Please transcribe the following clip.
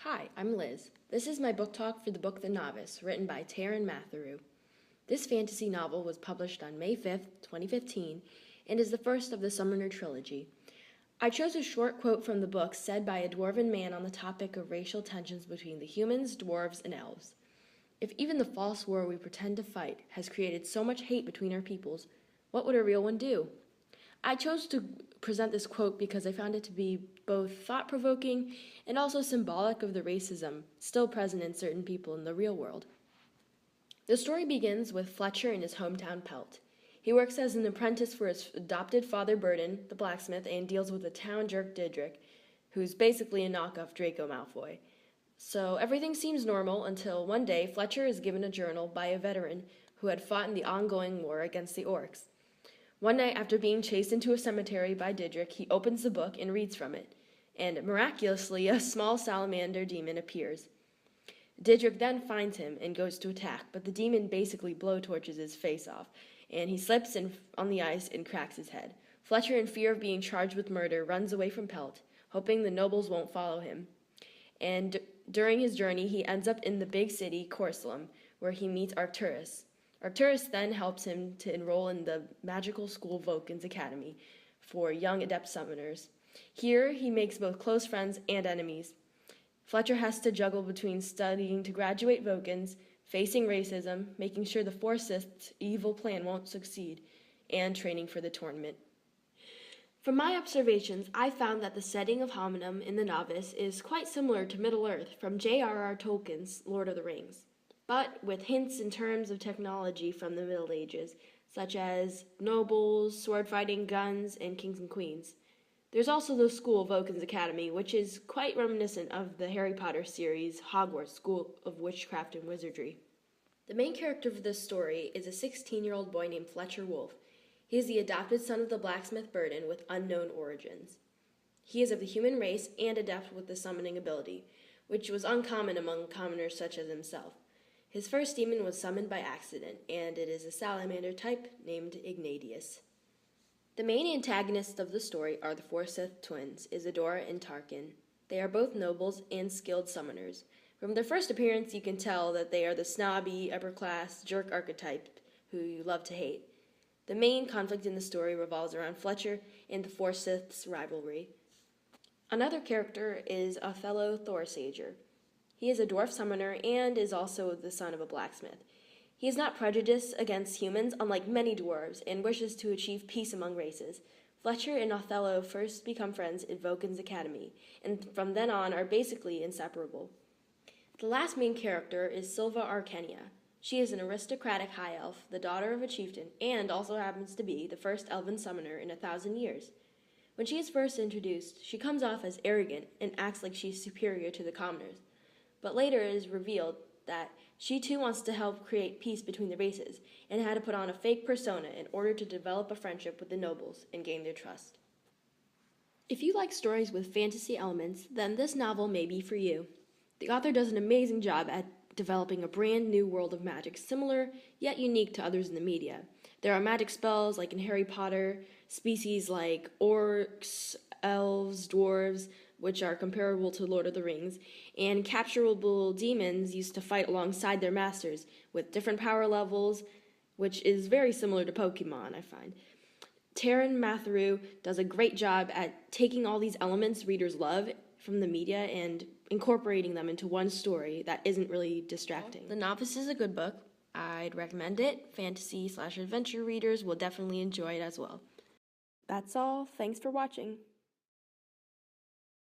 Hi, I'm Liz. This is my book talk for the book The Novice, written by Taran Matharu. This fantasy novel was published on May 5th, 2015, and is the first of the Summoner trilogy. I chose a short quote from the book said by a dwarven man on the topic of racial tensions between the humans, dwarves, and elves. If even the false war we pretend to fight has created so much hate between our peoples, what would a real one do? I chose to present this quote because I found it to be both thought-provoking and also symbolic of the racism still present in certain people in the real world. The story begins with Fletcher in his hometown Pelt. He works as an apprentice for his adopted father Burden, the blacksmith, and deals with a town jerk Didrik, who's basically a knockoff Draco Malfoy. So everything seems normal until one day Fletcher is given a journal by a veteran who had fought in the ongoing war against the orcs. One night, after being chased into a cemetery by Didrik, he opens the book and reads from it, and miraculously, a small salamander demon appears. Didrik then finds him and goes to attack, but the demon basically blowtorches his face off, and he slips on the ice and cracks his head. Fletcher, in fear of being charged with murder, runs away from Pelt, hoping the nobles won't follow him. And during his journey, he ends up in the big city, Corslem, where he meets Arcturus. Arcturus then helps him to enroll in the magical school Vulcan's Academy for young adept summoners. Here, he makes both close friends and enemies. Fletcher has to juggle between studying to graduate Vulcans, facing racism, making sure the Forsyth's evil plan won't succeed, and training for the tournament. From my observations, I found that the setting of Hominum in The Novice is quite similar to Middle-earth from J.R.R. Tolkien's Lord of the Rings, but with hints in terms of technology from the Middle Ages, such as nobles, sword-fighting guns, and kings and queens. There's also the school of Vulcan's Academy, which is quite reminiscent of the Harry Potter series Hogwarts School of Witchcraft and Wizardry. The main character of this story is a 16-year-old boy named Fletcher Wolfe. He is the adopted son of the blacksmith Burden with unknown origins. He is of the human race and adept with the summoning ability, which was uncommon among commoners such as himself. His first demon was summoned by accident, and it is a salamander type named Ignatius. The main antagonists of the story are the Forsyth twins, Isadora and Tarkin. They are both nobles and skilled summoners. From their first appearance, you can tell that they are the snobby, upper-class, jerk archetype who you love to hate. The main conflict in the story revolves around Fletcher and the Forsyth's rivalry. Another character is Othello Thorsager. He is a dwarf summoner and is also the son of a blacksmith. He is not prejudiced against humans, unlike many dwarves, and wishes to achieve peace among races. Fletcher and Othello first become friends at Vulcan's Academy, and from then on are basically inseparable. The last main character is Silva Arcenia. She is an aristocratic high elf, the daughter of a chieftain, and also happens to be the first elven summoner in 1,000 years. When she is first introduced, she comes off as arrogant and acts like she is superior to the commoners. But later it is revealed that she too wants to help create peace between the races and had to put on a fake persona in order to develop a friendship with the nobles and gain their trust. If you like stories with fantasy elements, then this novel may be for you. The author does an amazing job at developing a brand new world of magic, similar yet unique to others in the media. There are magic spells like in Harry Potter, species like orcs, elves, dwarves, which are comparable to Lord of the Rings, and capturable demons used to fight alongside their masters with different power levels, which is very similar to Pokemon, I find. Taran Matharu does a great job at taking all these elements readers love from the media and incorporating them into one story that isn't really distracting. The Novice is a good book. I'd recommend it. Fantasy/adventure readers will definitely enjoy it as well. That's all. Thanks for watching.